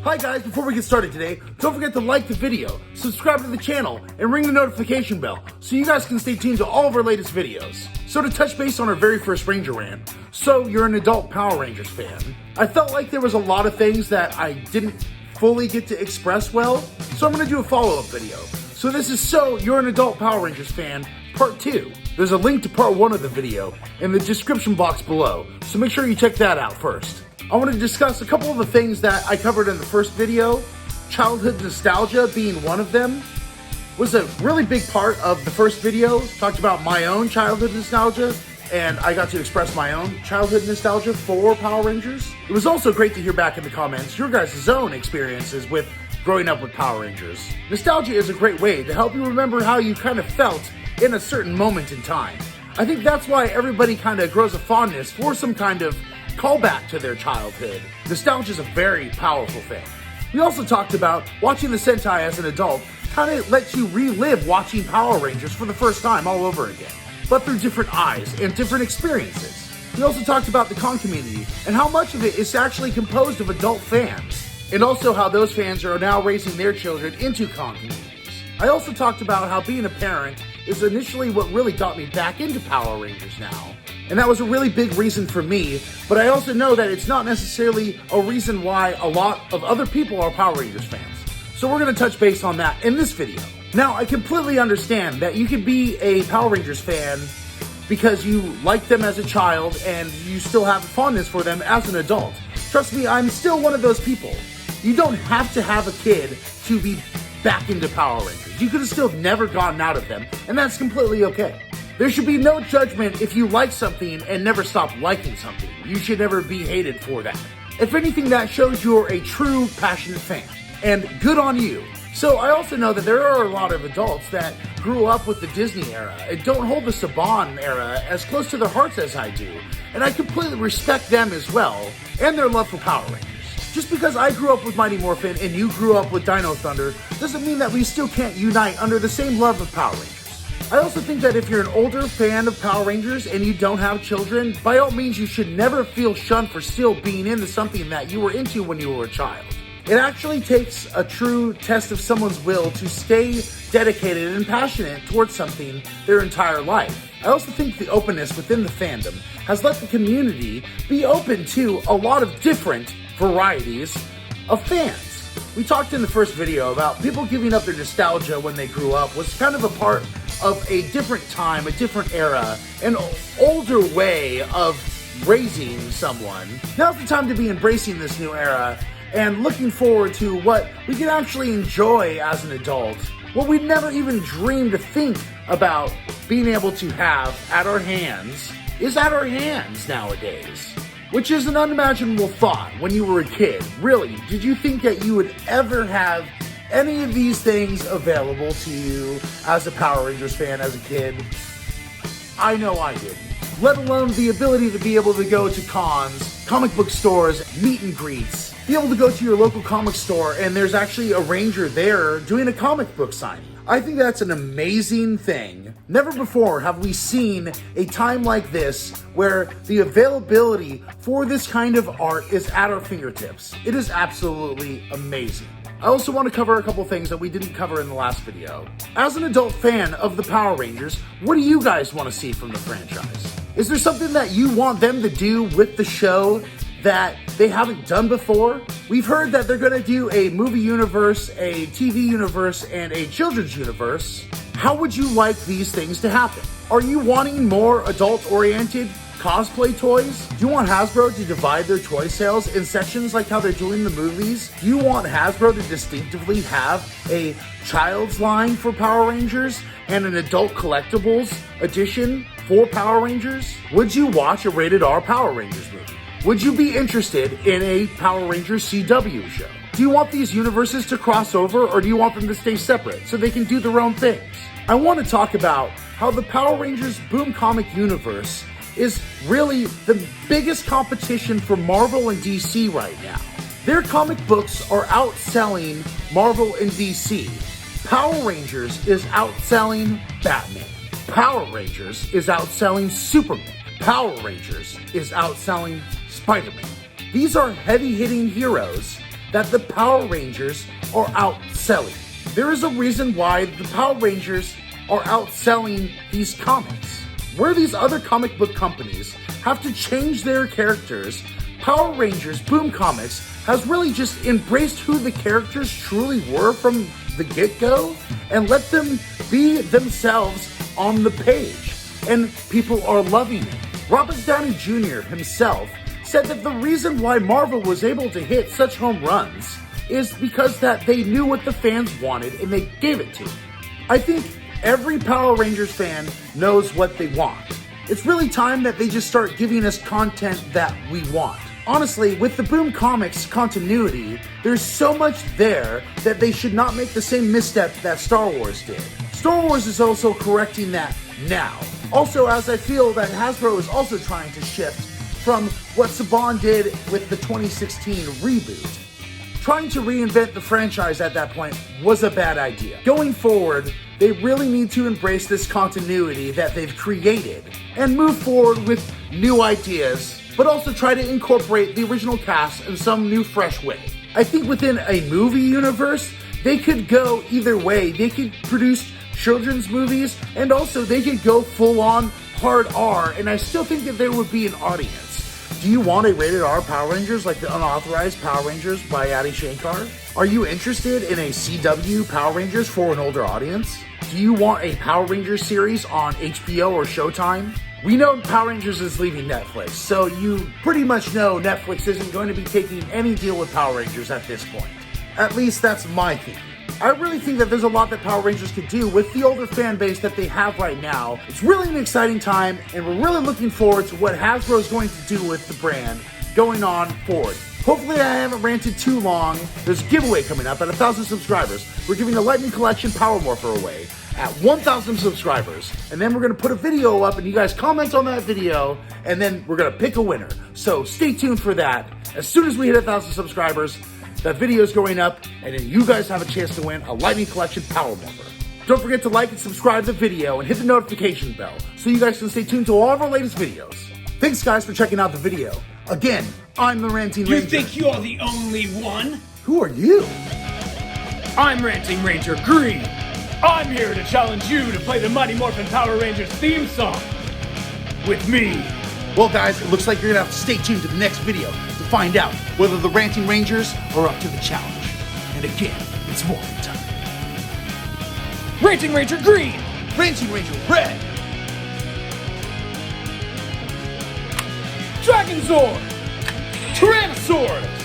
Hi guys, before we get started today, don't forget to like the video, subscribe to the channel, and ring the notification bell so you guys can stay tuned to all of our latest videos. So to touch base on our very first Ranger rant, so you're an adult Power Rangers fan. I felt like there was a lot of things that I didn't fully get to express well, so I'm going to do a follow-up video. So this is So You're an Adult Power Rangers Fan, part 2. There's a link to part 1 of the video in the description box below, so make sure you check that out first. I want to discuss a couple of the things that I covered in the first video. Childhood nostalgia being one of them was a really big part of the first video. Talked about my own childhood nostalgia, and I got to express my own childhood nostalgia for Power Rangers. It was also great to hear back in the comments your guys' own experiences with growing up with Power Rangers. Nostalgia is a great way to help you remember how you kind of felt in a certain moment in time. I think that's why everybody kind of grows a fondness for some kind of callback to their childhood. Nostalgia is a very powerful thing. We also talked about watching the Sentai as an adult kind of lets you relive watching Power Rangers for the first time all over again, but through different eyes and different experiences. We also talked about the con community and how much of it is actually composed of adult fans, and also how those fans are now raising their children into con communities. I also talked about how being a parent is initially what really got me back into Power Rangers now. And that was a really big reason for me, but I also know that it's not necessarily a reason why a lot of other people are Power Rangers fans. So we're going to touch base on that in this video. Now, I completely understand that you could be a Power Rangers fan because you liked them as a child and you still have fondness for them as an adult. Trust me, I'm still one of those people. You don't have to have a kid to be back into Power Rangers. You could have still never gotten out of them, and that's completely okay. There should be no judgment if you like something and never stop liking something. You should never be hated for that. If anything, that shows you're a true, passionate fan. And good on you. So I also know that there are a lot of adults that grew up with the Disney era and don't hold the Saban era as close to their hearts as I do. And I completely respect them as well, and their love for Power Rangers. Just because I grew up with Mighty Morphin and you grew up with Dino Thunder doesn't mean that we still can't unite under the same love of Power Rangers. I also think that if you're an older fan of Power Rangers and you don't have children, by all means you should never feel shunned for still being into something that you were into when you were a child. It actually takes a true test of someone's will to stay dedicated and passionate towards something their entire life. I also think the openness within the fandom has let the community be open to a lot of different varieties of fans. We talked in the first video about people giving up their nostalgia when they grew up was kind of a part of a different time, a different era, an older way of raising someone. Now's the time to be embracing this new era and looking forward to what we can actually enjoy as an adult, what we never even dreamed to think about being able to have at our hands is at our hands nowadays, which is an unimaginable thought when you were a kid. Really, did you think that you would ever have any of these things available to you as a Power Rangers fan as a kid? I know I didn't. Let alone the ability to be able to go to cons, comic book stores, meet and greets, be able to go to your local comic store and there's actually a Ranger there doing a comic book signing. I think that's an amazing thing. Never before have we seen a time like this where the availability for this kind of art is at our fingertips. It is absolutely amazing. I also want to cover a couple things that we didn't cover in the last video. As an adult fan of the Power Rangers, what do you guys want to see from the franchise? Is there something that you want them to do with the show that they haven't done before? We've heard that they're going to do a movie universe, a TV universe, and a children's universe. How would you like these things to happen? Are you wanting more adult-oriented cosplay toys? Do you want Hasbro to divide their toy sales in sections like how they're doing the movies? Do you want Hasbro to distinctively have a child's line for Power Rangers and an adult collectibles edition for Power Rangers? Would you watch a rated R Power Rangers movie? Would you be interested in a Power Rangers CW show? Do you want these universes to cross over, or do you want them to stay separate so they can do their own things? I want to talk about how the Power Rangers Boom Comic universe is really the biggest competition for Marvel and DC right now. Their comic books are outselling Marvel and DC. Power Rangers is outselling Batman. Power Rangers is outselling Superman. Power Rangers is outselling Spider-Man. These are heavy-hitting heroes that the Power Rangers are outselling. There is a reason why the Power Rangers are outselling these comics. Where these other comic book companies have to change their characters, Power Rangers Boom Comics has really just embraced who the characters truly were from the get-go and let them be themselves on the page. And people are loving it. Robert Downey Jr. himself said that the reason why Marvel was able to hit such home runs is because that they knew what the fans wanted and they gave it to them. I think every Power Rangers fan knows what they want. It's really time that they just start giving us content that we want. Honestly, with the Boom Comics continuity, there's so much there that they should not make the same misstep that Star Wars did. Star Wars is also correcting that now. Also, as I feel that Hasbro is also trying to shift from what Saban did with the 2016 reboot. Trying to reinvent the franchise at that point was a bad idea. Going forward, they really need to embrace this continuity that they've created and move forward with new ideas, but also try to incorporate the original cast in some new, fresh way. I think within a movie universe, they could go either way. They could produce children's movies, and also they could go full-on hard R, and I still think that there would be an audience. Do you want a rated R Power Rangers like the unauthorized Power Rangers by Adi Shankar? Are you interested in a CW Power Rangers for an older audience? Do you want a Power Rangers series on HBO or Showtime? We know Power Rangers is leaving Netflix, so you pretty much know Netflix isn't going to be taking any deal with Power Rangers at this point. At least that's my thinking. I really think that there's a lot that Power Rangers could do with the older fan base that they have right now. It's really an exciting time, and we're really looking forward to what Hasbro is going to do with the brand going on forward. Hopefully I haven't ranted too long. There's a giveaway coming up at 1,000 subscribers. We're giving the Lightning Collection Power Morpher away at 1,000 subscribers. And then we're going to put a video up, and you guys comment on that video, and then we're going to pick a winner. So stay tuned for that. As soon as we hit 1,000 subscribers, that video is going up, and then you guys have a chance to win a Lightning Collection Power Morpher. Don't forget to like and subscribe to the video and hit the notification bell so you guys can stay tuned to all of our latest videos. Thanks guys for checking out the video. Again, I'm the Ranting Ranger. You think you're the only one? Who are you? I'm Ranting Ranger Green. I'm here to challenge you to play the Mighty Morphin Power Rangers theme song with me. Well guys, it looks like you're gonna have to stay tuned to the next video to find out whether the Ranting Rangers are up to the challenge. And again, it's morphin time. Ranting Ranger Green! Ranting Ranger Red! Dragon Zord! Tyrannosaurus!